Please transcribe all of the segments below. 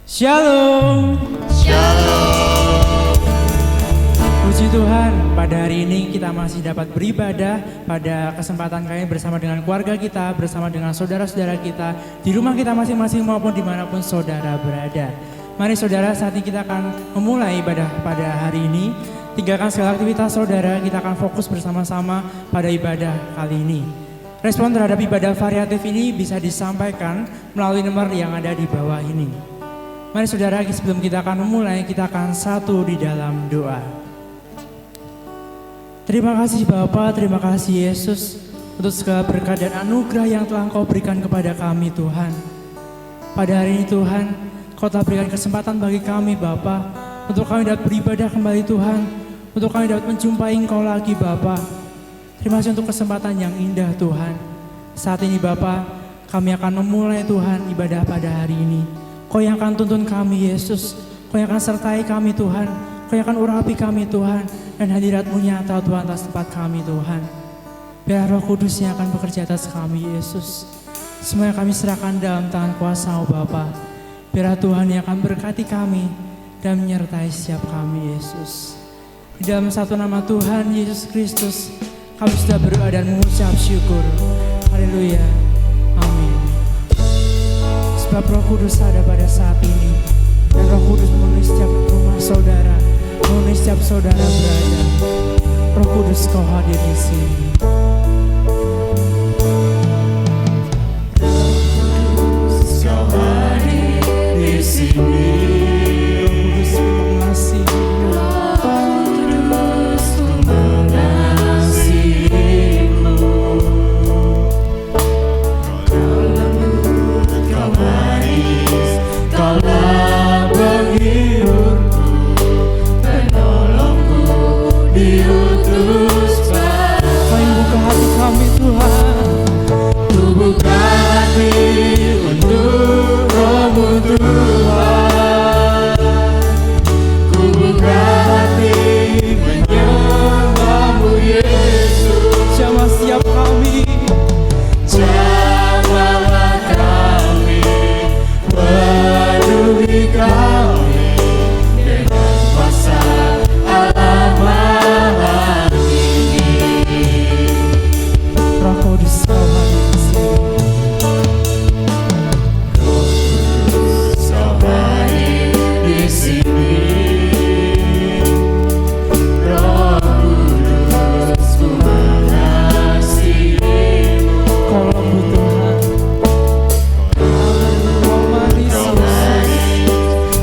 Shalom. Shalom. Puji Tuhan, pada hari ini kita masih dapat beribadah pada kesempatan kami bersama dengan keluarga kita, bersama dengan saudara-saudara kita, di rumah kita masing-masing maupun dimanapun saudara berada. Mari saudara, saat ini kita akan memulai ibadah pada hari ini. Tinggalkan segala aktivitas saudara, kita akan fokus bersama-sama pada ibadah kali ini. Respon terhadap ibadah variatif ini bisa disampaikan melalui nomor yang ada di bawah ini. Mari saudara, sebelum kita akan memulai, kita akan satu di dalam doa. Terima kasih Bapa, terima kasih Yesus untuk segala berkat dan anugerah yang telah Engkau berikan kepada kami Tuhan. Pada hari ini Tuhan, Kau telah berikan kesempatan bagi kami Bapa, untuk kami dapat beribadah kembali Tuhan, untuk kami dapat menjumpai Engkau lagi Bapa. Terima kasih untuk kesempatan yang indah Tuhan. Saat ini Bapa, kami akan memulai Tuhan ibadah pada hari ini. Kau yang akan tuntun kami Yesus, Kau yang akan sertai kami Tuhan, Kau yang akan urapi kami Tuhan, dan hadirat-Mu nyata Tuhan atas tempat kami Tuhan. Biar Roh Kudus yang akan bekerja atas kami Yesus. Semua yang kami serahkan dalam tangan kuasa-Mu Bapa. Biar Tuhan yang akan berkati kami dan menyertai setiap kami Yesus. Di dalam satu nama Tuhan Yesus Kristus, kami sudah berdoa dan mengucap syukur. Haleluya. Amin. Sebab Roh Kudus ada pada saat ini, dan Roh Kudus memenuhi setiap rumah saudara, memenuhi setiap saudara berada. Roh Kudus, Kau hadir di sini. Kau hadir di sini. Roh Kudus, ku mengasihi. Kaulah penghiburku, penolongku, diutus Kau yang buka hati kami Tuhan. ku buka hati untuk Roh-Mu Tuhan. Ku buka hati menyembah-Mu Yesus. Jamah siap kami. Jamahlah kami, penuhi kami dengan kuasa Allah Maha Tinggi. Roh Kudus, Kau hadir di sini. Kau hadir di sini. Roh Kudus, ku mengasihi-Mu. Kau lembu Tuhan. Kau manis Yesus.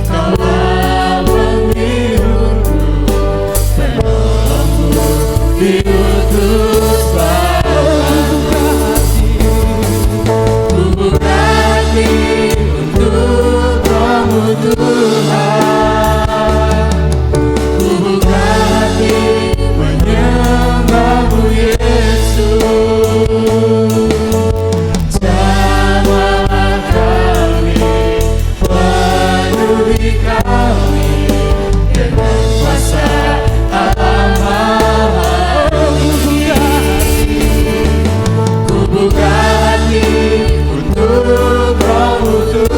Kaulah penghiburku, penolongku, diutus Bapa. Ku buka hati untuk Roh-Mu Tuhan. Ku buka hati menyembah-Mu Yesus. Jamahlah kami, penuhi kami dengan kuasa Allah Maha Tinggi. Ku buka hati untuk Roh-Mu Tuhan.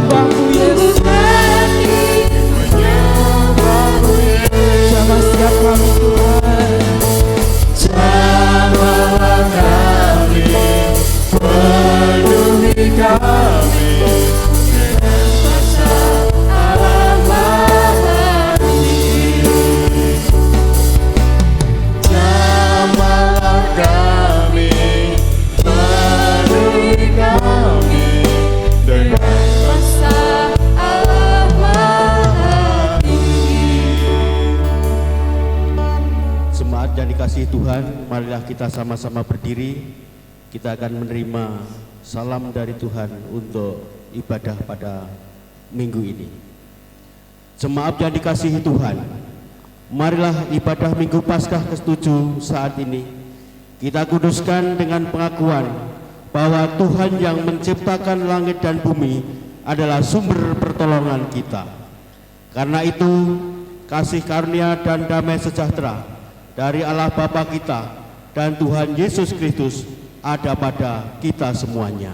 Menyembah-Mu Yesus. Menyembah-Mu Yesus. Jamah siap kami Tuhan. Jamahlah kami, penuhi kami dengan kuasa Allah Maha Tinggi. Jamahlah kami, penuhi kami dengan kuasa Allah Maha Tinggi. Jemaat yang dikasihi Tuhan, marilah kita sama-sama berdiri. Kita akan menerima salam dari Tuhan untuk ibadah pada minggu ini. Jemaat yang dikasihi Tuhan, marilah ibadah Minggu Paskah ke-7 saat ini kita kuduskan dengan pengakuan bahwa Tuhan yang menciptakan langit dan bumi adalah sumber pertolongan kita. Karena itu, kasih karunia dan damai sejahtera dari Allah Bapa kita dan Tuhan Yesus Kristus ada pada kita semuanya.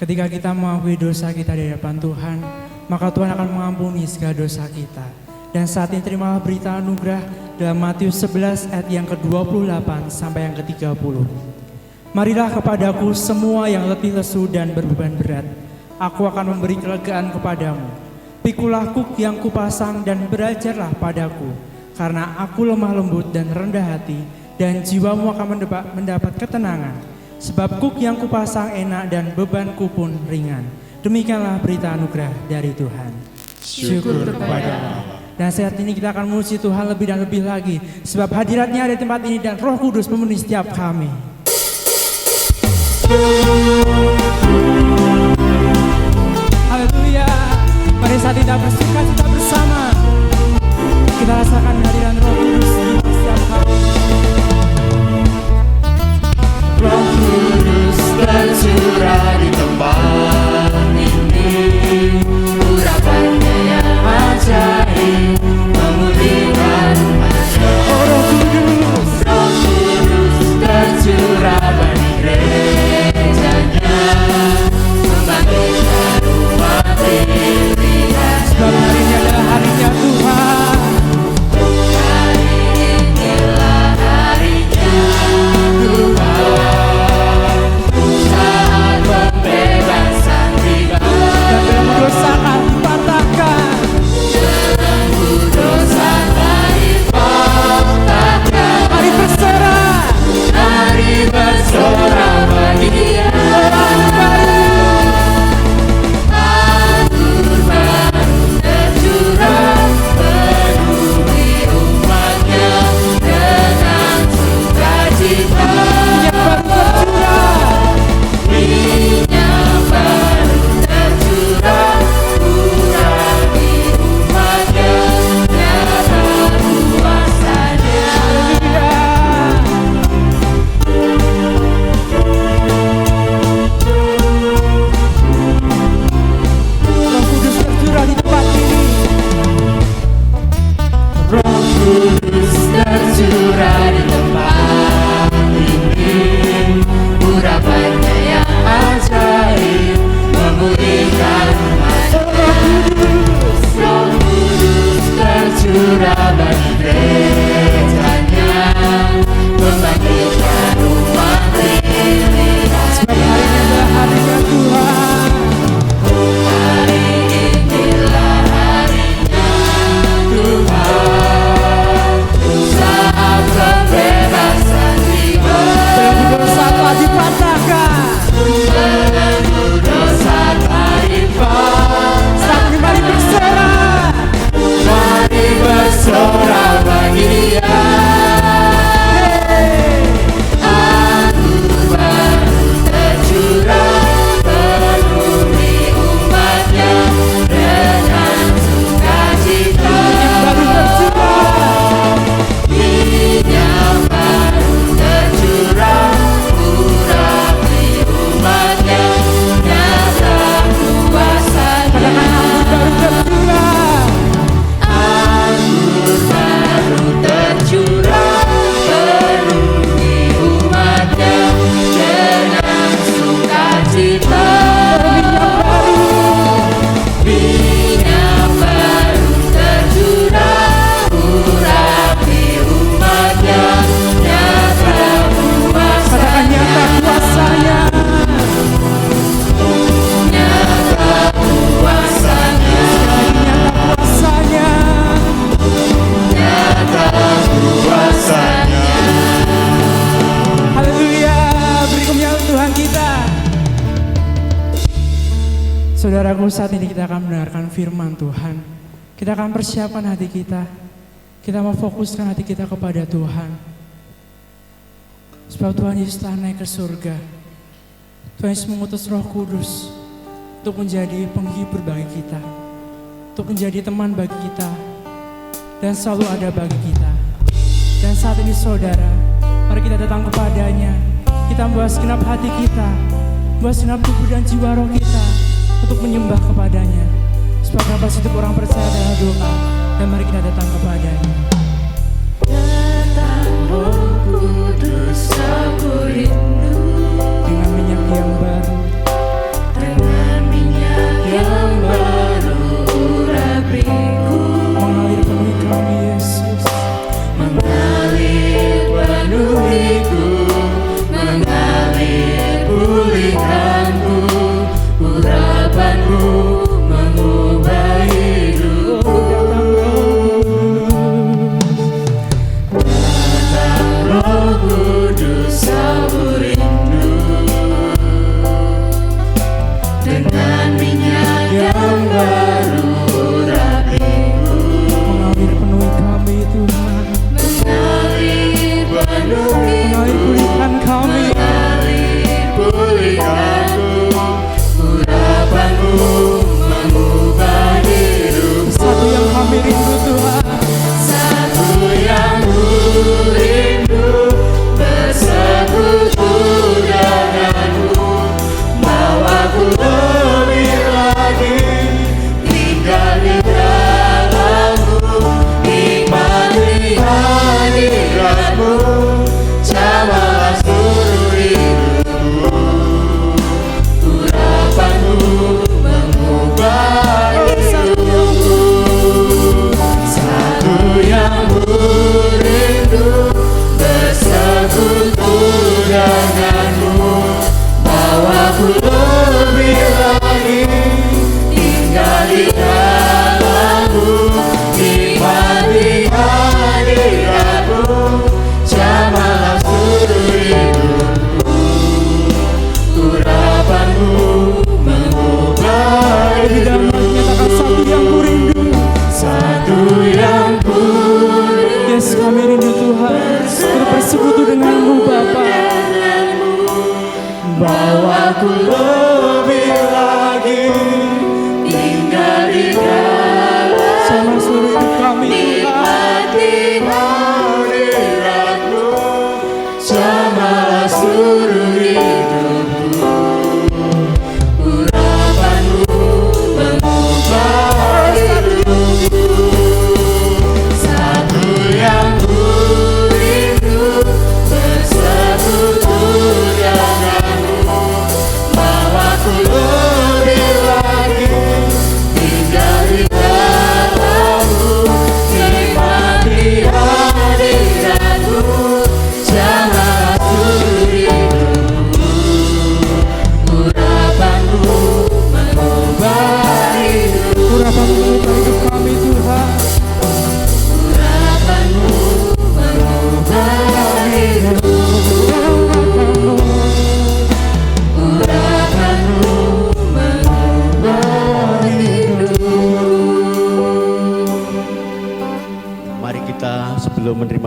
Ketika kita mengakui dosa kita di hadapan Tuhan, maka Tuhan akan mengampuni segala dosa kita. Dan saat ini terimalah berita anugerah dalam Matius 11 ayat yang ke-28 sampai yang ke-30. Marilah kepadaku semua yang letih lesu dan berbeban berat, aku akan memberi kelegaan kepadamu. Pikulah kuk yang kupasang dan belajarlah padaku, karena aku lemah lembut dan rendah hati, dan jiwamu akan mendapat ketenangan. Sebab kuk yang kupasang enak dan bebanku pun ringan. Demikianlah berita anugerah dari Tuhan. Syukur kepada Allah. Dan saat ini kita akan memuji Tuhan lebih dan lebih lagi, sebab hadiratnya ada di tempat ini dan Roh Kudus memenuhi setiap kami. Haleluya. Mari saat kita bersuka cita bersama, kita rasakan kehadiran Roh Kudus di setiap kami. Roh Kudus tercurah di tempat ini, urapannya yang ajaib memulihkan manusia. Roh Kudus tercurah bagi gerejanya, membangkitkan umat pilihan. sebab hari ini adalah harinya Tuhan. Hari inilah harinya Tuhan, saat pembebasan tiba. Dan belenggu dosa akan dipatahkan. Belenggu dosa dipatahkan. Mari berserah. Mari bersorak bagi Dia. Anggur baru tercurah, penuhi umatnya dengan sukacita. Minyak baru tercurah. Minyak baru tercurah, urapi umatnya, nyata kuasanya. Roh Kudus tercurah di tempat ini. Roh Kudus tercurah di tempat ini, urapannya yang ajaib memulihkan manusia. Roh Kudus tercurah bagi gerejanya, membangkitkan umat pilihan. Sebab hari ini adalah harinya Tuhan. Hari inilah harinya Tuhan, saat pembebasan tiba. Belenggu dosa telah dipatahkan. Belenggu dosa telah dipatahkan. Saat ini mari berserah. Mari bersorak bagi Dia. Anggur baru tercurah, penuhi umatnya dengan sukacita. Baru tercurah. Minyak baru tercurah, urapi umatnya, nyata kuasanya. Baru tercurah. Anggur baru tercurah, penuhi umatnya dengan sukacita. Minyak baru tercurah, urapi umatnya, nyata Katakan nyata kuasanya. kuasanya. Nyata kuasanya. Nyata kuasanya. Nyata kuasanya. Haleluya. Beri kemuliaan Tuhan kita. Saudaraku, saat ini kita akan mendengarkan firman Tuhan. Kita akan persiapkan hati kita. Kita mau fokuskan hati kita kepada Tuhan. Sebab Tuhan Yesus telah naik ke surga. Tuhan Yesus mengutus Roh Kudus untuk menjadi penghibur bagi kita, untuk menjadi teman bagi kita, dan selalu ada bagi kita. Dan saat ini saudara, mari kita datang kepadanya. Kita membawa segenap hati kita, membawa segenap tubuh dan jiwa roh kita untuk menyembah kepadanya. Sebab nafas hidup orang percaya adalah doa. Dan mari kita datang kepadanya. Datang Roh Kudus, aku rindu Dengan minyak yang baru, dengan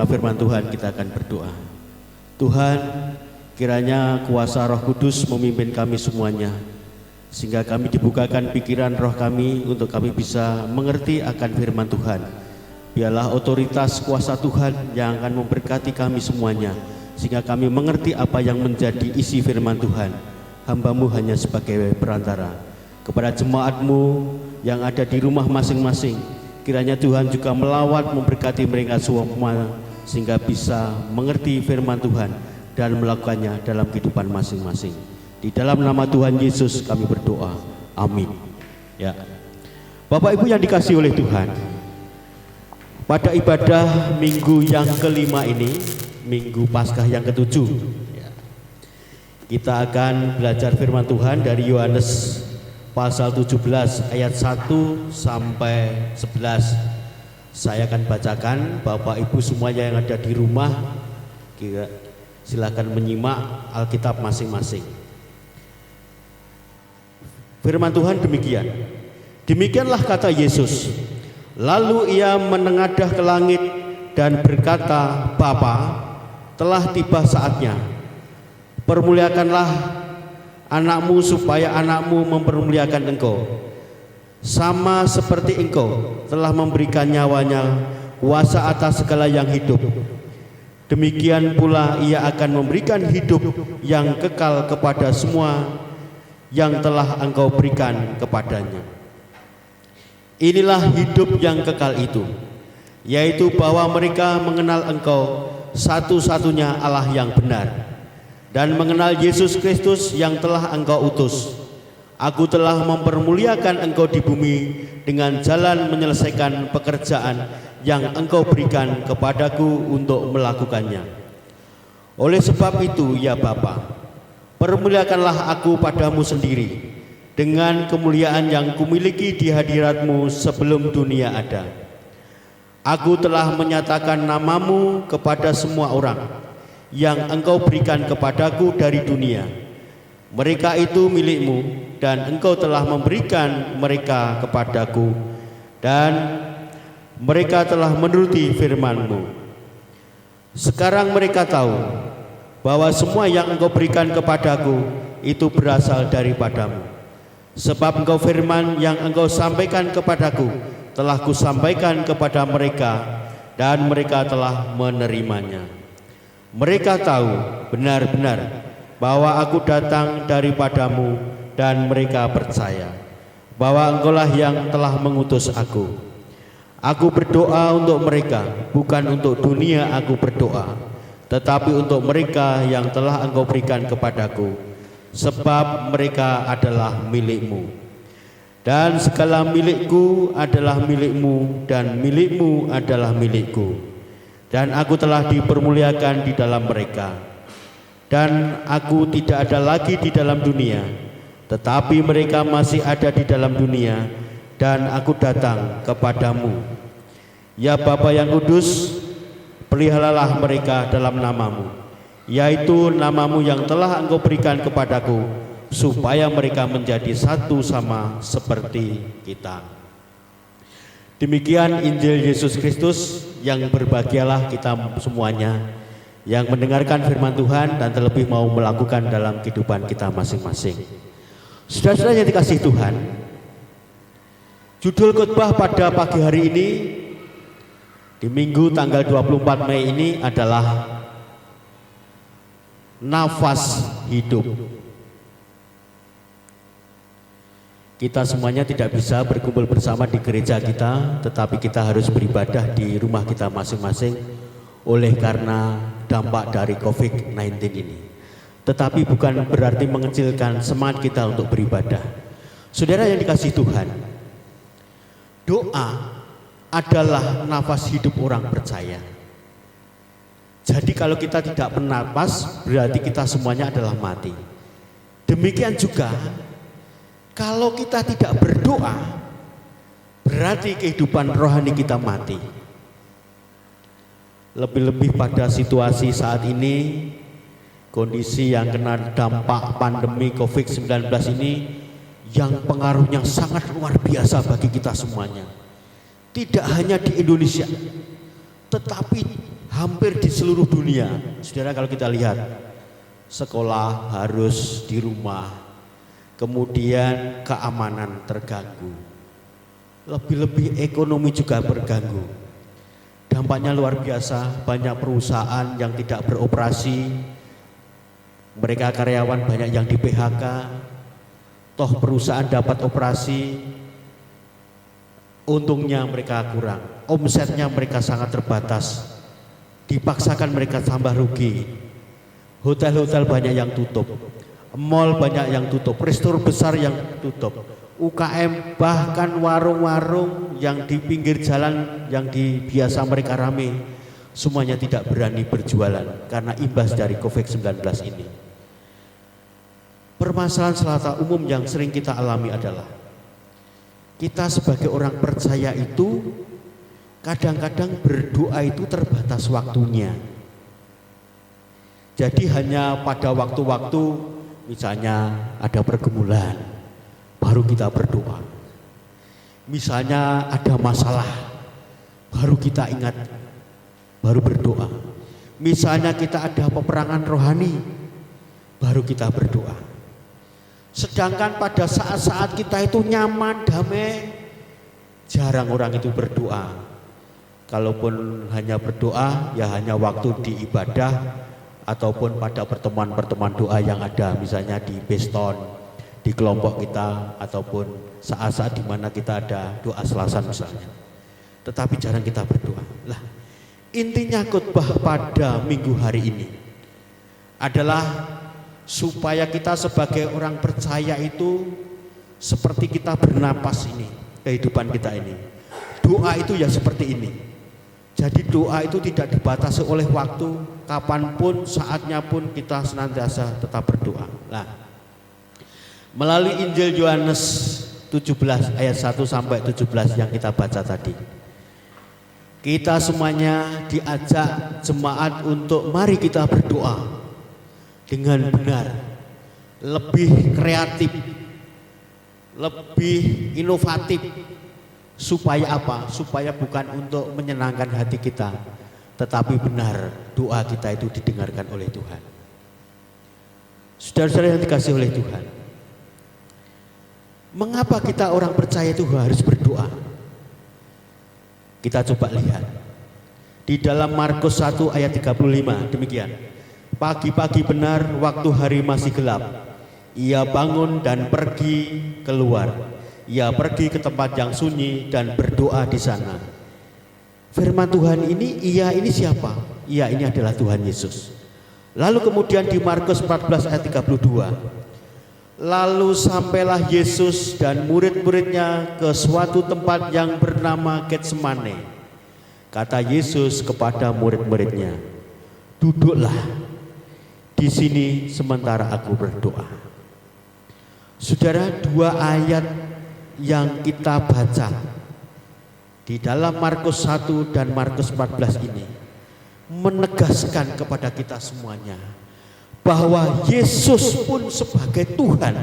menerima firman Tuhan, kita akan berdoa. Tuhan, kiranya kuasa Roh Kudus memimpin kami semuanya, sehingga kami dibukakan pikiran roh kami untuk kami bisa mengerti akan firman Tuhan. Biarlah otoritas kuasa Tuhan yang akan memberkati kami semuanya, sehingga kami mengerti apa yang menjadi isi firman Tuhan. Hamba-Mu hanya sebagai perantara. Kepada jemaat-Mu yang ada di rumah masing-masing, kiranya Tuhan juga melawat memberkati mereka semua, sehingga bisa mengerti firman Tuhan dan melakukannya dalam kehidupan masing-masing. Di dalam nama Tuhan Yesus kami berdoa. Amin. Ya. Bapak Ibu yang dikasihi oleh Tuhan, pada ibadah minggu yang kelima ini, Minggu Paskah yang ketujuh, kita akan belajar firman Tuhan dari Yohanes pasal 17 ayat 1 sampai 11. Saya akan bacakan, Bapak Ibu semuanya yang ada di rumah silakan menyimak Alkitab masing-masing. Firman Tuhan demikian. Demikianlah kata Yesus. Lalu ia menengadah ke langit dan berkata, Bapa, telah tiba saatnya. Permuliakanlah anakmu supaya anakmu mempermuliakan engkau, sama seperti engkau telah memberikan nyawanya kuasa atas segala yang hidup. Demikian pula ia akan memberikan hidup yang kekal kepada semua yang telah engkau berikan kepadanya. Inilah hidup yang kekal itu, yaitu bahwa mereka mengenal engkau satu-satunya Allah yang benar, dan mengenal Yesus Kristus yang telah engkau utus. Aku telah mempermuliakan engkau di bumi dengan jalan menyelesaikan pekerjaan yang engkau berikan kepadaku untuk melakukannya. Oleh sebab itu, ya Bapa, permuliakanlah aku padamu sendiri dengan kemuliaan yang kumiliki di hadiratmu sebelum dunia ada. Aku telah menyatakan namamu kepada semua orang yang engkau berikan kepadaku dari dunia. Mereka itu milikmu, dan engkau telah memberikan mereka kepadaku, dan mereka telah menuruti firman-Mu. Sekarang mereka tahu bahwa semua yang engkau berikan kepadaku itu berasal daripadamu. Sebab engkau firman yang engkau sampaikan kepadaku telah kusampaikan kepada mereka, dan mereka telah menerimanya. Mereka tahu benar-benar bahwa aku datang daripadamu, dan mereka percaya bahwa engkaulah yang telah mengutus aku. Aku berdoa untuk mereka, bukan untuk dunia aku berdoa, tetapi untuk mereka yang telah engkau berikan kepadaku, sebab mereka adalah milikmu. Dan segala milikku adalah milikmu, dan milikmu adalah milikku. Dan aku telah dipermuliakan di dalam mereka. Dan aku tidak ada lagi di dalam dunia, tetapi mereka masih ada di dalam dunia, dan aku datang kepadamu. Ya Bapa yang kudus, peliharalah mereka dalam namamu, yaitu namamu yang telah engkau berikan kepadaku, supaya mereka menjadi satu sama seperti kita. Demikian Injil Yesus Kristus, yang berbahagialah kita semuanya yang mendengarkan firman Tuhan dan terlebih mau melakukan dalam kehidupan kita masing-masing. Saudara-saudara yang dikasihi Tuhan, judul khotbah pada pagi hari ini di Minggu tanggal 24 Mei ini adalah nafas hidup. Kita semuanya tidak bisa berkumpul bersama di gereja kita, tetapi kita harus beribadah di rumah kita masing-masing oleh karena dampak dari COVID-19 ini. Tetapi bukan berarti mengecilkan semangat kita untuk beribadah. Saudara yang dikasihi Tuhan, doa adalah nafas hidup orang percaya. Jadi kalau kita tidak bernapas, berarti kita semuanya adalah mati. Demikian juga kalau kita tidak berdoa, berarti kehidupan rohani kita mati. Lebih-lebih pada situasi saat ini, kondisi yang kena dampak pandemi COVID-19 ini, yang pengaruhnya sangat luar biasa bagi kita semuanya. Tidak hanya di Indonesia, tetapi hampir di seluruh dunia. Saudara, kalau kita lihat, sekolah harus di rumah, kemudian keamanan terganggu, lebih-lebih ekonomi juga terganggu. Dampaknya luar biasa, banyak perusahaan yang tidak beroperasi, mereka karyawan banyak yang di PHK, toh perusahaan dapat operasi, untungnya mereka kurang, omsetnya mereka sangat terbatas, dipaksakan mereka tambah rugi. Hotel-hotel banyak yang tutup, mall banyak yang tutup, restoran besar yang tutup, UKM bahkan warung-warung yang di pinggir jalan yang biasa mereka rame, semuanya tidak berani berjualan karena imbas dari COVID-19 ini. Permasalahan selata umum yang sering kita alami adalah kita sebagai orang percaya itu kadang-kadang berdoa itu terbatas waktunya. Jadi hanya pada waktu-waktu misalnya ada pergumulan baru kita berdoa. Misalnya ada masalah baru kita ingat, baru berdoa. Misalnya kita ada peperangan rohani baru kita berdoa. Sedangkan pada saat-saat kita itu nyaman, damai, jarang orang itu berdoa. Kalaupun hanya berdoa, ya hanya waktu di ibadah ataupun pada pertemuan-pertemuan doa yang ada, misalnya di Beston, di kelompok kita, ataupun saat-saat di mana kita ada doa Selasan misalnya. Tetapi jarang kita berdoa. Lah, intinya khotbah pada minggu hari ini adalah supaya kita sebagai orang percaya itu seperti kita bernapas ini, kehidupan kita ini. Doa itu ya seperti ini. Jadi doa itu tidak dibatasi oleh waktu, kapanpun, saatnya pun kita senantiasa tetap berdoa. Nah, melalui Injil Yohanes 17 ayat 1 sampai 17 yang kita baca tadi, kita semuanya diajak jemaat untuk mari kita berdoa dengan benar, lebih kreatif, lebih inovatif. Supaya apa? Supaya bukan untuk menyenangkan hati kita, tetapi benar doa kita itu didengarkan oleh Tuhan. Saudara-saudara yang dikasihi oleh Tuhan, mengapa kita orang percaya itu harus berdoa? Kita coba lihat di dalam Markus 1 ayat 35, demikian. Pagi-pagi benar waktu hari masih gelap, ia bangun dan pergi keluar. Ia pergi ke tempat yang sunyi dan berdoa di sana. Firman Tuhan ini, ia ini siapa? Ia ini adalah Tuhan Yesus. Lalu kemudian di Markus 14 ayat 32, lalu sampailah Yesus dan murid-muridnya ke suatu tempat yang bernama Getsemane. Kata Yesus kepada murid-muridnya, duduklah di sini sementara aku berdoa. Saudara, dua ayat yang kita baca di dalam Markus 1 dan Markus 14 ini menegaskan kepada kita semuanya bahwa Yesus pun sebagai Tuhan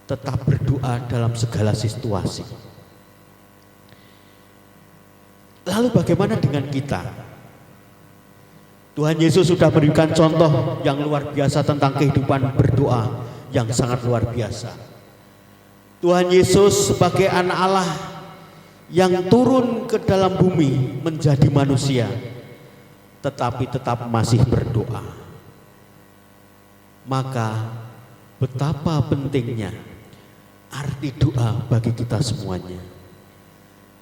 tetap berdoa dalam segala situasi. Lalu bagaimana dengan kita? Tuhan Yesus sudah memberikan contoh yang luar biasa tentang kehidupan berdoa yang sangat luar biasa. Tuhan Yesus sebagai anak Allah yang turun ke dalam bumi menjadi manusia, tetapi tetap masih berdoa. Maka betapa pentingnya arti doa bagi kita semuanya.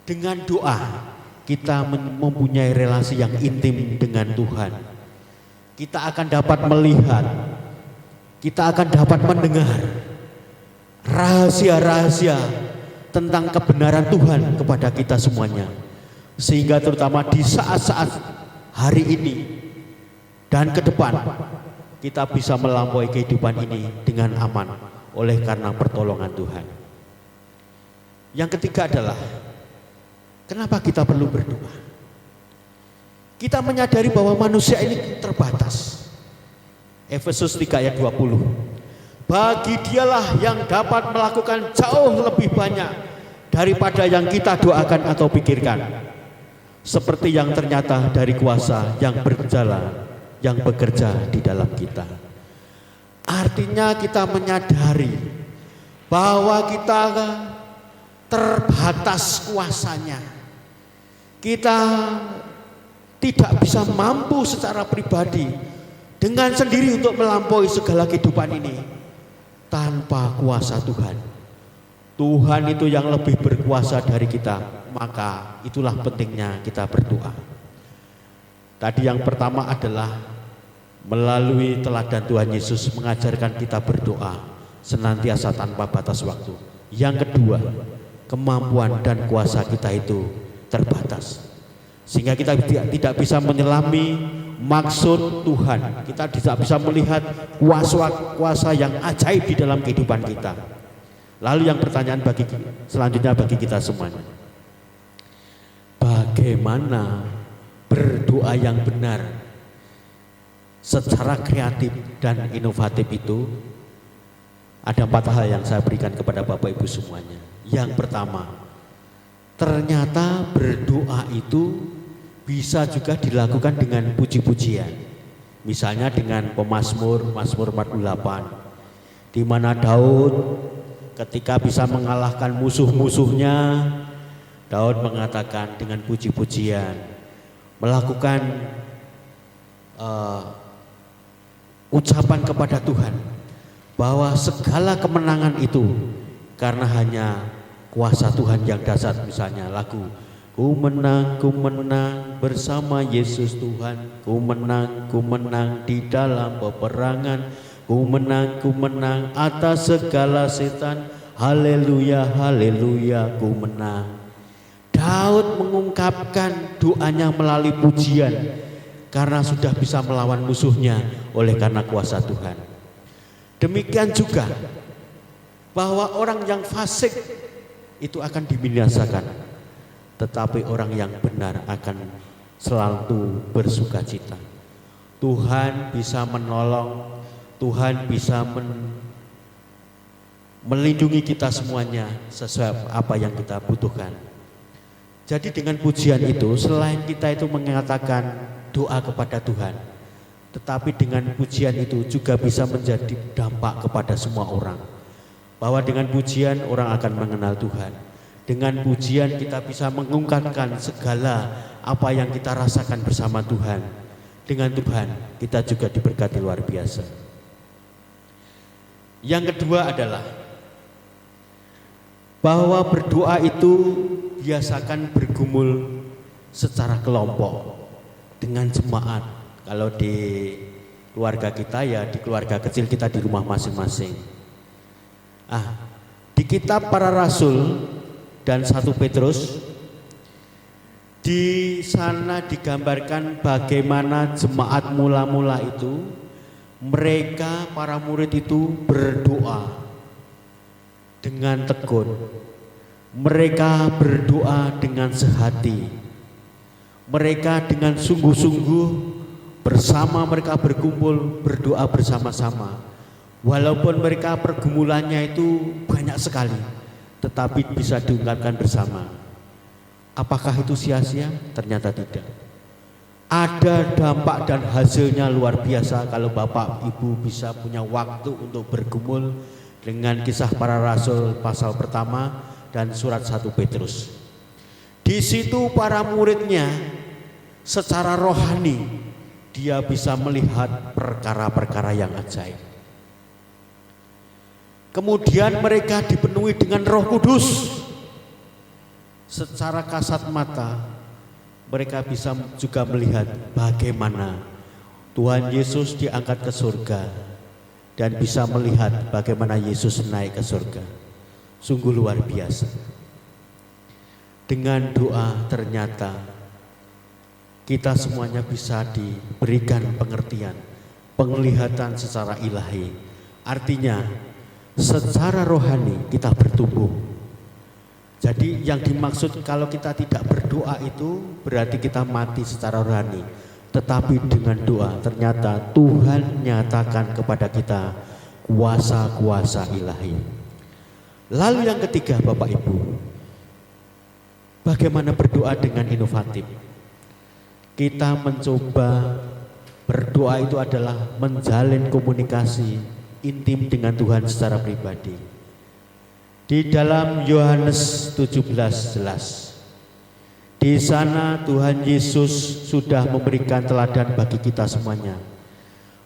Dengan doa kita mempunyai relasi yang intim dengan Tuhan. Kita akan dapat melihat, kita akan dapat mendengar rahasia-rahasia tentang kebenaran Tuhan kepada kita semuanya. Sehingga terutama di saat-saat hari ini dan ke depan kita bisa melampaui kehidupan ini dengan aman oleh karena pertolongan Tuhan. Yang ketiga adalah kenapa kita perlu berdoa? Kita menyadari bahwa manusia ini terbatas. Efesus 3 ayat 20. Bagi dialah yang dapat melakukan jauh lebih banyak daripada yang kita doakan atau pikirkan. seperti yang ternyata dari kuasa yang berjalan, yang bekerja di dalam kita. Artinya kita menyadari bahwa kita terbatas kuasanya. Kita tidak bisa mampu secara pribadi dengan sendiri untuk melampaui segala kehidupan ini tanpa kuasa Tuhan. Tuhan itu yang lebih berkuasa dari kita, maka itulah pentingnya kita berdoa. Tadi yang pertama adalah melalui teladan Tuhan Yesus mengajarkan kita berdoa senantiasa tanpa batas waktu. Yang kedua, kemampuan dan kuasa kita itu terbatas, sehingga kita tidak bisa menyelami maksud Tuhan. Kita tidak bisa melihat kuasa yang ajaib di dalam kehidupan kita. Lalu yang pertanyaan selanjutnya bagi kita semuanya, bagaimana berdoa yang benar secara kreatif dan inovatif itu? Ada 4 hal yang saya berikan kepada Bapak Ibu semuanya. Yang pertama, ternyata berdoa itu bisa juga dilakukan dengan puji-pujian. Misalnya dengan pemazmur, Mazmur 48, di mana Daud ketika bisa mengalahkan musuh-musuhnya, Daud mengatakan dengan puji-pujian, melakukan ucapan kepada Tuhan bahwa segala kemenangan itu karena hanya kuasa Tuhan yang dahsyat. Misalnya lagu ku menang bersama Yesus Tuhan, ku menang di dalam peperangan, ku menang atas segala setan, haleluya haleluya, ku menang. Daud mengungkapkan doanya melalui pujian karena sudah bisa melawan musuhnya oleh karena kuasa Tuhan. Demikian juga bahwa orang yang fasik itu akan dibinasakan, tetapi orang yang benar akan selalu bersuka cita. Tuhan bisa menolong, Tuhan bisa melindungi kita semuanya sesuai apa yang kita butuhkan. Jadi dengan pujian itu, selain kita itu mengatakan doa kepada Tuhan, tetapi dengan pujian itu juga bisa menjadi dampak kepada semua orang. Bahwa dengan pujian orang akan mengenal Tuhan. Dengan pujian kita bisa mengungkapkan segala apa yang kita rasakan bersama Tuhan. Dengan Tuhan kita juga diberkati luar biasa. Yang kedua adalah bahwa berdoa itu biasakan bergumul secara kelompok dengan jemaat. Kalau di keluarga kita ya di keluarga kecil kita di rumah masing-masing. Di kitab Para Rasul dan 1 Petrus, di sana digambarkan bagaimana jemaat mula-mula itu, mereka para murid itu berdoa dengan tekun, mereka berdoa dengan sehati, mereka dengan sungguh-sungguh bersama, mereka berkumpul berdoa bersama-sama. Walaupun mereka pergumulannya itu banyak sekali, tetapi bisa diungkapkan bersama. Apakah itu sia-sia? Ternyata tidak. Ada dampak dan hasilnya luar biasa kalau Bapak Ibu bisa punya waktu untuk bergumul dengan kisah para rasul pasal pertama dan surat 1 Petrus. Di situ para muridnya secara rohani dia bisa melihat perkara-perkara yang ajaib. Kemudian mereka dipenuhi dengan Roh Kudus. Secara kasat mata mereka bisa juga melihat bagaimana Tuhan Yesus diangkat ke surga dan bisa melihat bagaimana Yesus naik ke surga. Sungguh luar biasa. Dengan doa ternyata kita semuanya bisa diberikan pengertian, penglihatan secara ilahi. Artinya secara rohani kita bertumbuh. Jadi yang dimaksud kalau kita tidak berdoa itu berarti kita mati secara rohani. Tetapi dengan doa ternyata Tuhan nyatakan kepada kita kuasa-kuasa ilahi. Lalu yang ketiga Bapak Ibu, bagaimana berdoa dengan inovatif? kita mencoba berdoa itu adalah menjalin komunikasi intim dengan Tuhan secara pribadi. Di dalam Yohanes 17 jelas, di sana Tuhan Yesus sudah memberikan teladan bagi kita semuanya.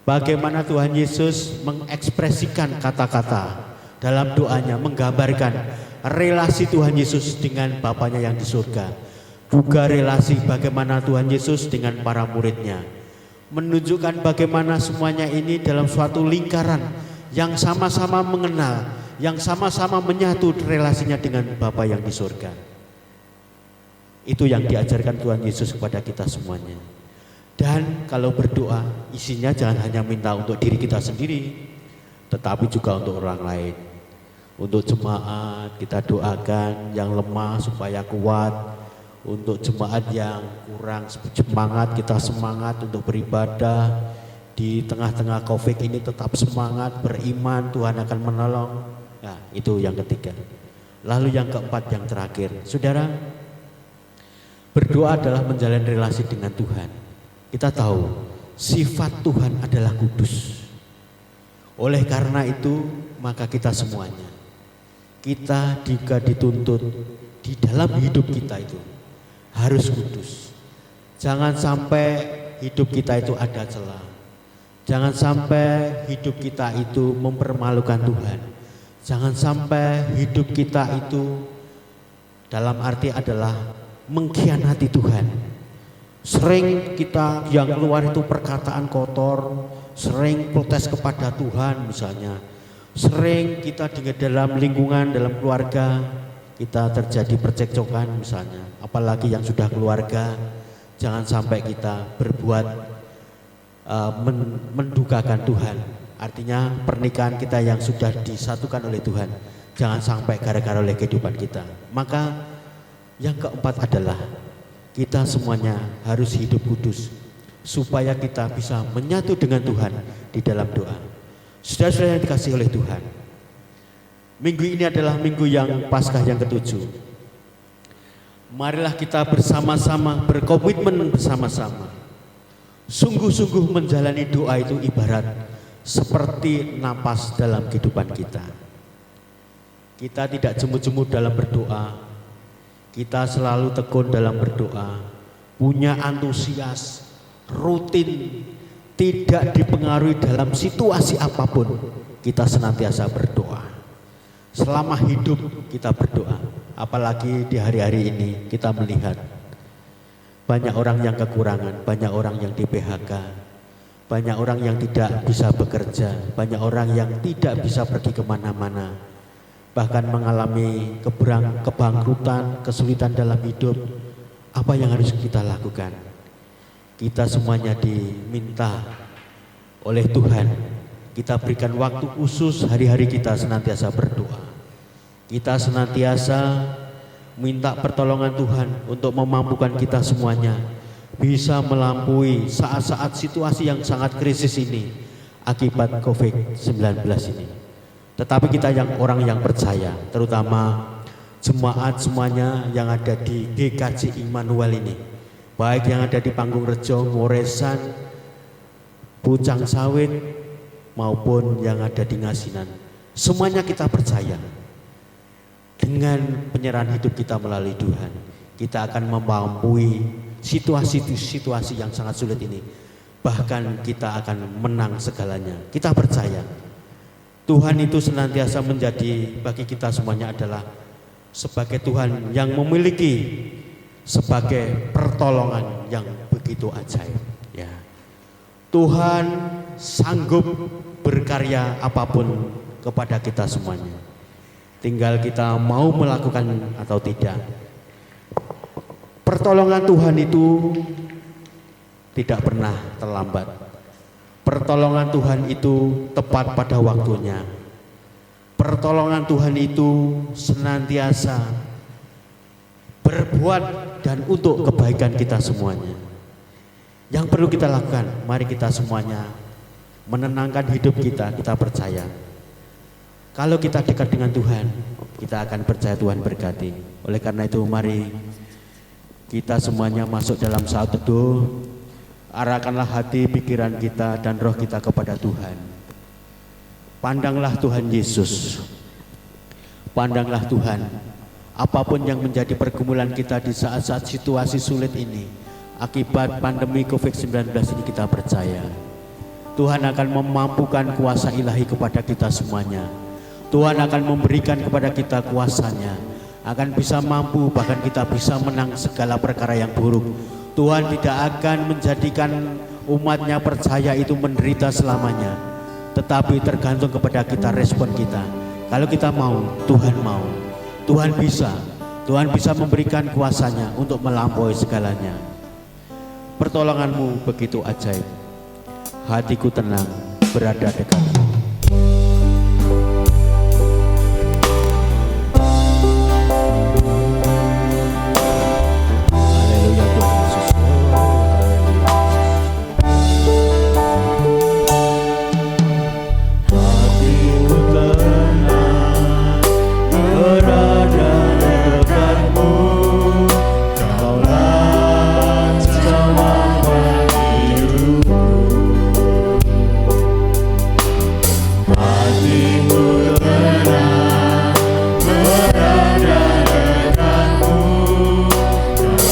Bagaimana Tuhan Yesus mengekspresikan kata-kata dalam doanya, menggambarkan relasi Tuhan Yesus dengan Bapanya yang di surga. Juga relasi bagaimana Tuhan Yesus dengan para muridnya. Menunjukkan bagaimana semuanya ini dalam suatu lingkaran yang sama-sama mengenal, yang sama-sama menyatu relasinya dengan Bapa yang di surga. Itu yang diajarkan Tuhan Yesus kepada kita semuanya. Dan kalau berdoa, isinya jangan hanya minta untuk diri kita sendiri, tetapi juga untuk orang lain. Untuk jemaat kita doakan yang lemah supaya kuat. Untuk jemaat yang kurang semangat, kita semangat untuk beribadah. Di tengah-tengah COVID ini tetap semangat, beriman, Tuhan akan menolong. Nah, itu yang ketiga. Lalu yang keempat, yang terakhir, saudara, berdoa adalah menjalin relasi dengan Tuhan. Kita tahu sifat Tuhan adalah kudus. Oleh karena itu, maka kita semuanya, kita juga dituntut di dalam hidup kita itu harus kudus. Jangan sampai hidup kita itu ada celah. Jangan sampai hidup kita itu mempermalukan Tuhan. Jangan sampai hidup kita itu dalam arti adalah mengkhianati Tuhan. Sering kita yang keluar itu perkataan kotor, sering protes kepada Tuhan misalnya. Sering kita di dalam lingkungan, dalam keluarga, kita terjadi percekcokan misalnya. Apalagi yang sudah keluarga, jangan sampai kita berbuat mendukakan Tuhan. Artinya pernikahan kita yang sudah disatukan oleh Tuhan, jangan sampai gara-gara oleh kehidupan kita. Maka yang keempat adalah kita semuanya harus hidup kudus supaya kita bisa menyatu dengan Tuhan di dalam doa. Saudara-saudara yang dikasihi oleh Tuhan, minggu ini adalah minggu yang Paskah yang ke-7. Marilah kita bersama-sama berkomitmen bersama-sama. Sungguh-sungguh menjalani doa itu ibarat seperti napas dalam kehidupan kita. Kita tidak jemu-jemu dalam berdoa. Kita selalu tekun dalam berdoa, punya antusias, rutin, tidak dipengaruhi dalam situasi apapun. Kita senantiasa berdoa. Selama hidup kita berdoa, apalagi di hari-hari ini kita melihat banyak orang yang kekurangan, banyak orang yang di PHK, banyak orang yang tidak bisa bekerja, banyak orang yang tidak bisa pergi kemana-mana, bahkan mengalami kebangkrutan, kesulitan dalam hidup. Apa yang harus kita lakukan? Kita semuanya diminta oleh Tuhan, kita berikan waktu khusus hari-hari kita senantiasa berdoa. Kita senantiasa minta pertolongan Tuhan untuk memampukan kita semuanya bisa melampaui saat-saat situasi yang sangat krisis ini akibat COVID-19 ini. Tetapi kita yang orang yang percaya, terutama jemaat semuanya yang ada di GKJ Immanuel ini, baik yang ada di Panggung-Rejo, Ngoresan, Pucang Sawit, maupun yang ada di Ngasinan, semuanya kita percaya dengan penyerahan hidup kita melalui Tuhan, kita akan memampui situasi-situasi yang sangat sulit ini. Bahkan kita akan menang segalanya. Kita percaya Tuhan itu senantiasa menjadi bagi kita semuanya adalah sebagai Tuhan yang memiliki sebagai pertolongan yang begitu ajaib. Ya, Tuhan sanggup berkarya apapun kepada kita semuanya. Tinggal kita mau melakukan atau tidak. Pertolongan Tuhan itu tidak pernah terlambat. Pertolongan Tuhan itu tepat pada waktunya. Pertolongan Tuhan itu senantiasa berbuat dan untuk kebaikan kita semuanya. Yang perlu kita lakukan, mari kita semuanya menenangkan hidup kita, kita percaya. Kalau kita dekat dengan Tuhan, kita akan percaya Tuhan berkati. Oleh karena itu mari kita semuanya masuk dalam saat teduh. Arahkanlah hati, pikiran kita dan roh kita kepada Tuhan. Pandanglah Tuhan Yesus. Pandanglah Tuhan. Apapun yang menjadi pergumulan kita di saat-saat situasi sulit ini, akibat pandemi COVID-19 ini, kita percaya Tuhan akan memampukan kuasa ilahi kepada kita semuanya. Tuhan akan memberikan kepada kita kuasanya, akan bisa mampu, bahkan kita bisa menang segala perkara yang buruk. Tuhan tidak akan menjadikan umatnya percaya itu menderita selamanya, tetapi tergantung kepada kita, respon kita. Kalau kita mau, Tuhan mau, Tuhan bisa memberikan kuasanya untuk melampaui segalanya. Pertolonganmu begitu ajaib, hatiku tenang berada dekatmu. Haleluya Tuhan Yesus. Hatiku tenang berada dekatmu. Kaulah jawaban hidupku. Hatiku tenang berada dekatmu.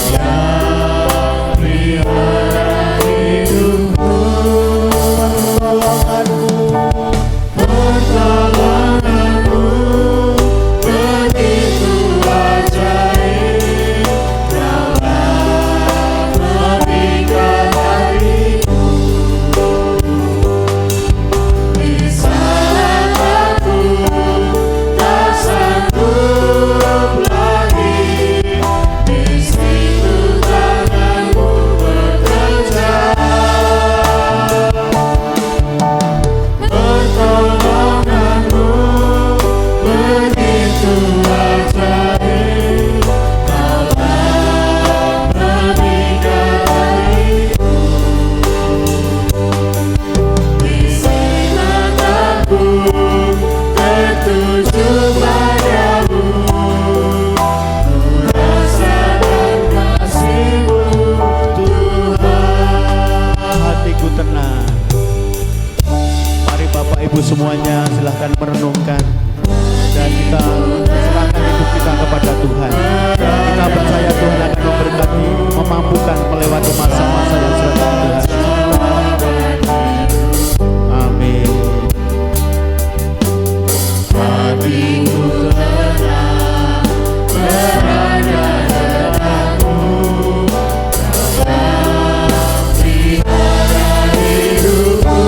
Kau yang pelihara hidupku. Pertolonganmu begitu ajaib. Kaulah memikat hatiku. Di saat aku tak sanggup lagi, di situ tanganmu bekerja. Pertolonganmu begitu ajaib. Kaulah memikat hatiku. Di saat aku tertuju padamu, ku rasakan kasih-Mu Tuhan. Hatiku tenang. Mari Bapak Ibu semuanya silahkan merenungkan dan kita serahkan hidup kita kepada Tuhan. Kita percaya Tuhan akan memberkati, memampukan melewati masa-masa yang sulit Tuhan. Amin. Hatiku tenang berada dekatmu. Kaulah pelihara hidupku.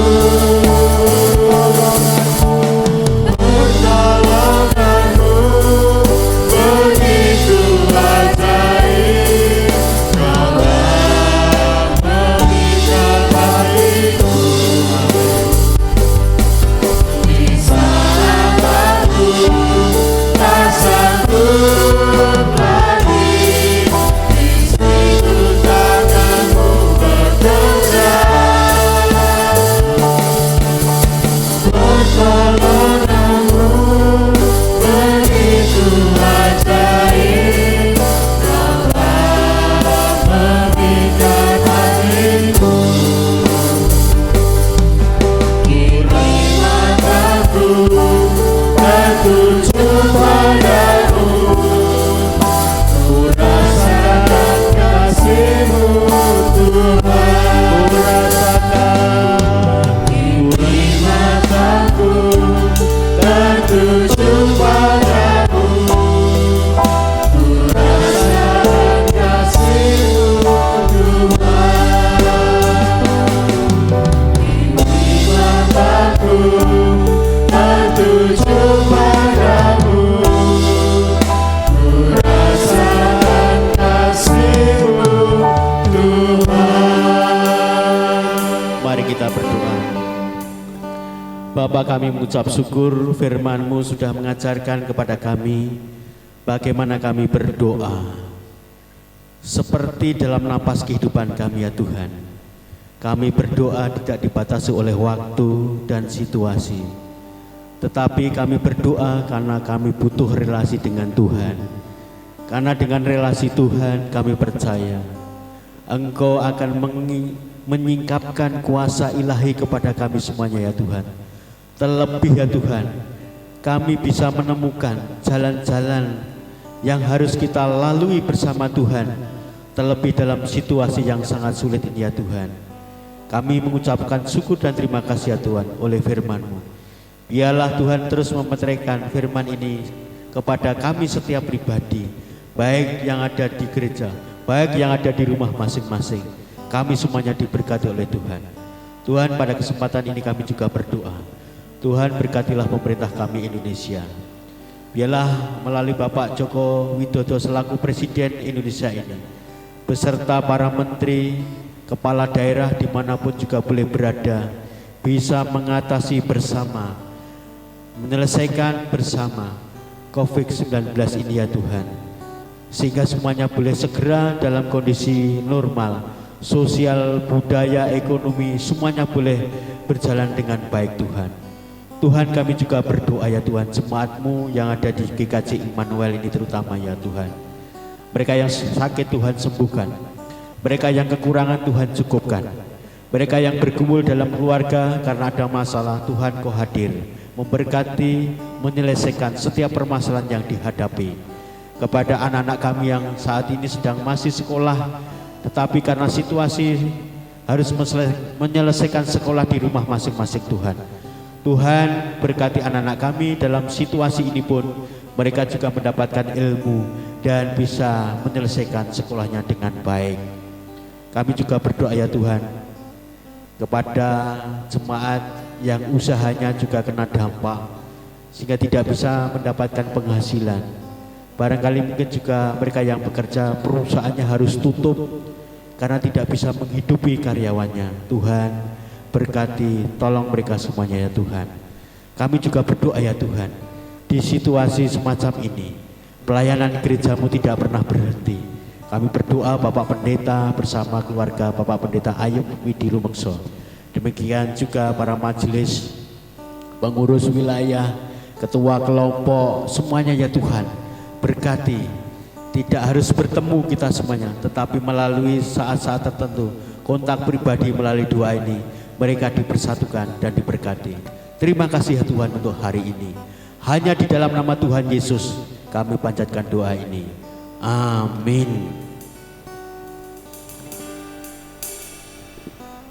Pertolonganmu begitu ajaib. Kaulah memikat hatiku. Di saat aku tak sanggup lagi, di situ tanganmu bekerja. Pertolonganmu begitu ajaib. Kaulah memikat hatiku. Kini mataku tertuju padamu. Ku rasakan kasih-Mu Tuhan. Ku rasakan. Kini mataku tertuju padamu. Ku rasakan kasih-Mu Tuhan. Kini mataku tertuju padamu. Ku rasakan kasih-Mu Tuhan. Mari kita berdoa. Bapa, kami mengucap syukur firman-Mu sudah mengajarkan kepada kami bagaimana kami berdoa seperti dalam napas kehidupan kami ya Tuhan. Kami berdoa tidak dibatasi oleh waktu dan situasi, tetapi kami berdoa karena kami butuh relasi dengan Tuhan. Karena dengan relasi Tuhan kami percaya Engkau akan menyingkapkan kuasa ilahi kepada kami semuanya ya Tuhan. Terlebih ya Tuhan, kami bisa menemukan jalan-jalan yang harus kita lalui bersama Tuhan, terlebih dalam situasi yang sangat sulit ini ya Tuhan. Kami mengucapkan syukur dan terima kasih ya Tuhan oleh firman-Mu. Biarlah Tuhan terus memeteraikan firman ini kepada kami setiap pribadi, baik yang ada di gereja, baik yang ada di rumah masing-masing. Kami semuanya diberkati oleh Tuhan. Tuhan, pada kesempatan ini kami juga berdoa, Tuhan berkatilah pemerintah kami Indonesia. Biarlah melalui Bapak Joko Widodo selaku Presiden Indonesia ini, beserta para menteri, kepala daerah dimanapun juga boleh berada, bisa mengatasi bersama, menyelesaikan bersama COVID-19 ini ya Tuhan. Sehingga semuanya boleh segera dalam kondisi normal, sosial, budaya, ekonomi, semuanya boleh berjalan dengan baik Tuhan. Tuhan, kami juga berdoa ya Tuhan, jemaat-Mu yang ada di GKJ Immanuel ini terutama ya Tuhan. Mereka yang sakit Tuhan sembuhkan, mereka yang kekurangan Tuhan cukupkan, mereka yang bergumul dalam keluarga karena ada masalah, Tuhan Kau hadir, memberkati, menyelesaikan setiap permasalahan yang dihadapi. Kepada anak-anak kami yang saat ini sedang masih sekolah, tetapi karena situasi harus menyelesaikan sekolah di rumah masing-masing Tuhan. Tuhan berkati anak-anak kami dalam situasi ini pun mereka juga mendapatkan ilmu dan bisa menyelesaikan sekolahnya dengan baik. Kami juga berdoa ya Tuhan kepada jemaat yang usahanya juga kena dampak sehingga tidak bisa mendapatkan penghasilan. Barangkali mungkin juga mereka yang bekerja perusahaannya harus tutup karena tidak bisa menghidupi karyawannya. Tuhan berkati, tolong mereka semuanya ya Tuhan. Kami juga berdoa ya Tuhan, di situasi semacam ini pelayanan gereja-Mu tidak pernah berhenti. Kami berdoa Bapak Pendeta bersama keluarga Bapak Pendeta Ayub Widi Rumekso, demikian juga para majelis, pengurus wilayah, ketua kelompok, semuanya ya Tuhan. Berkati, tidak harus bertemu kita semuanya, tetapi melalui saat-saat tertentu, kontak pribadi melalui doa ini, mereka dipersatukan dan diberkati. Terima kasih ya Tuhan untuk hari ini. Hanya di dalam nama Tuhan Yesus kami panjatkan doa ini. Amin.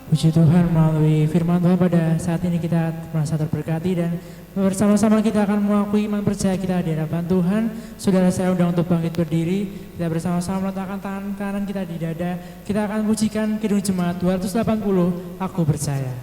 Puji Tuhan, melalui firman Tuhan pada saat ini kita merasa terberkati dan bersama-sama kita akan mengakui iman percaya kita di hadapan Tuhan. Saudara, saya undang untuk bangkit berdiri. Kita bersama-sama meletakkan tangan kanan kita di dada. Kita akan pujikan Kidung Jemaat 280, Aku Percaya.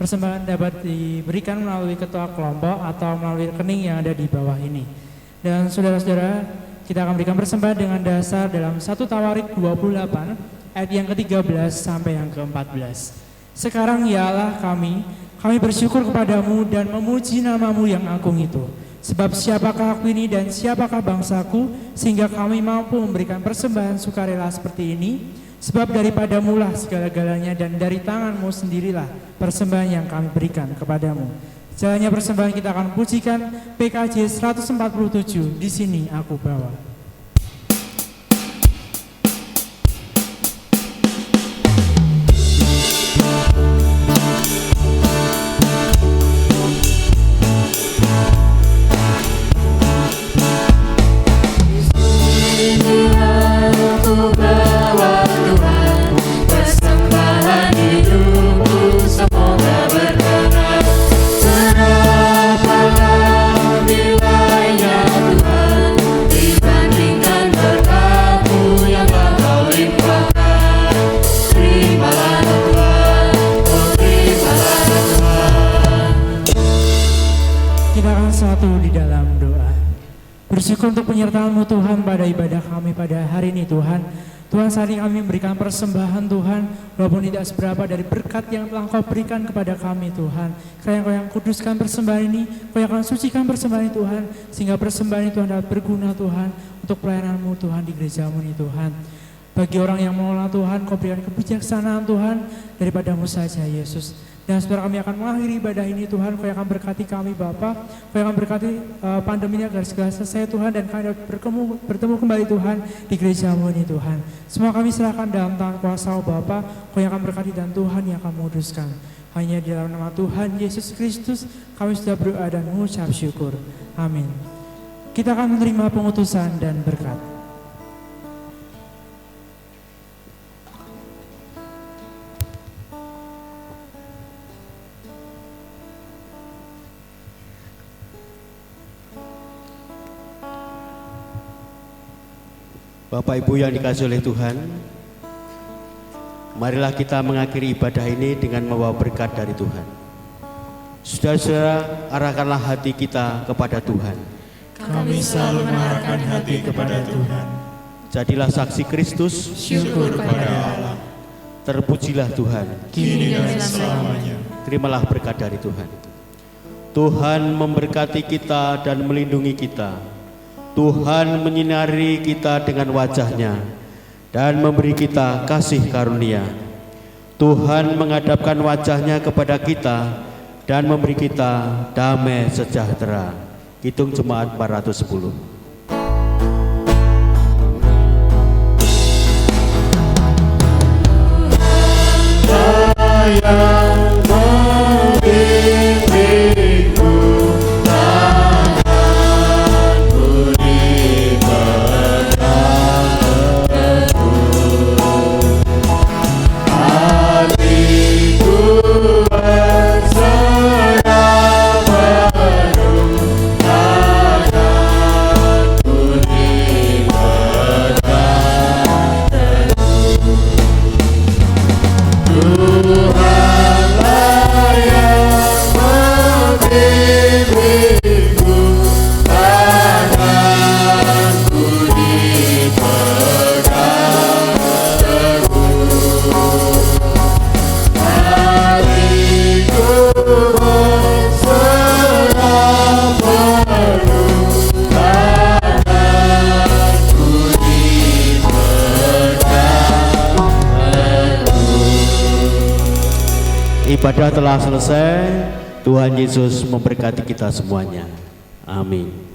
Persembahan dapat diberikan melalui ketua kelompok atau melalui rekening yang ada di bawah ini. Dan saudara-saudara, kita akan berikan persembahan dengan dasar dalam 1 Tawarik 28 ayat yang ke-13 sampai yang ke-14. Sekarang ya Allah kami bersyukur kepadamu dan memuji namamu yang agung itu. Sebab siapakah aku ini dan siapakah bangsaku sehingga kami mampu memberikan persembahan sukarela seperti ini? Sebab daripadamulah segala-galanya dan dari tanganmu sendirilah persembahan yang kami berikan kepadamu. Jalannya persembahan kita akan pujikan PKJ 147, Di Sini Aku Bawa. Bersyukur untuk penyertaan-Mu Tuhan pada ibadah kami pada hari ini Tuhan. Tuhan, saat ini kami memberikan persembahan Tuhan, walaupun tidak seberapa dari berkat yang telah Engkau berikan kepada kami Tuhan. Karena Engkau yang kuduskan persembahan ini, Engkau yang akan sucikan persembahan ini Tuhan, sehingga persembahan ini Tuhan dapat berguna Tuhan untuk pelayanan-Mu Tuhan di gereja-Mu ini Tuhan. Bagi orang yang mengelola Tuhan, Kau berikan kebijaksanaan Tuhan daripada-Mu saja Yesus. Dan saudara, kami akan mengakhiri ibadah ini Tuhan, Kau yang akan berkati kami Bapa, Kau yang akan berkati pandemi ini agar segala selesai Tuhan, dan kami dapat bertemu kembali Tuhan di gereja-Mu ini Tuhan. Semua kami serahkan dalam tangan kuasa Bapa, Kau yang akan berkati dan Tuhan yang akan menguduskan. Hanya di dalam nama Tuhan Yesus Kristus kami sudah berdoa dan mengucap syukur. Amin. Kita akan menerima pengutusan dan berkat. Bapak Ibu yang dikasihi oleh Tuhan, marilah kita mengakhiri ibadah ini dengan membawa berkat dari Tuhan. Saudara-saudara, arahkanlah hati kita kepada Tuhan. Kami selalu mengarahkan hati kepada Tuhan. Jadilah saksi Kristus, Syukur kepada Allah. terpujilah Tuhan. Kini dan selamanya. Terimalah berkat dari Tuhan. Tuhan memberkati kita dan melindungi kita. Tuhan menyinari kita dengan wajah-Nya dan memberi kita kasih karunia. Tuhan menghadapkan wajah-Nya kepada kita dan memberi kita damai sejahtera. Hitung Jemaat 410. Yang membimbingku, tanganku dipegang teguh, hatiku berserah penuh, tanganku dipegang teguh. Tuhanlah yang membimbingku, tanganku dipegang teguh, hatiku berserah penuh, tanganku dipegang teguh. Ibadah telah selesai. Tuhan Yesus memberkati kita semuanya. Amin.